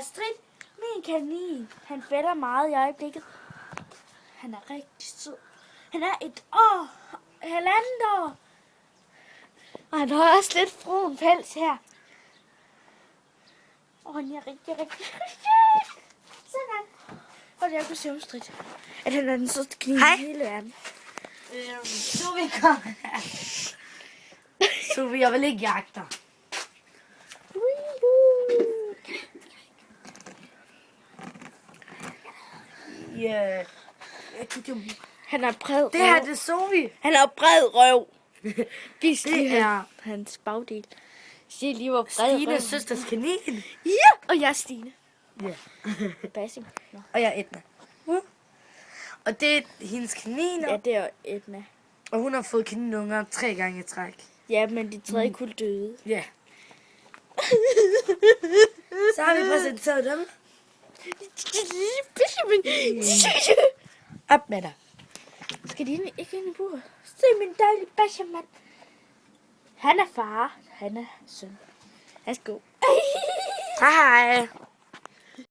Astrid, min kanin. Han fælder meget i øjeblikket. Han er rigtig sød. Han er 1 år. 1,5 år. Og han har også lidt brun pels her. Og han er rigtig sådan. Og det er på Sømstrid. At han er den sødeste kanin i hele verden. Sophie, kom her. Sophie, jeg vil ikke jagte dig. Ja. Han har bred røv. Det her, det er Sophie. Han har bred røv. Vis Det lige er hans bagdel. Se lige, hvor bred Stines røv. søsters kanin. Ja, og jeg er Stine. Ja. Basim. Nå. Og jeg er Edna. Og det er hendes kaniner. Ja, det er Edna. Og hun har fået kaninunger 3 gange i træk. Ja, men de tredje kunne døde. Ja. Så har vi præsenteret dem. Op med dig. Skal de ikke ind i buret? Se min dejlige Benjamin. Han er far. Han er søn. Værsgo. Hej hej.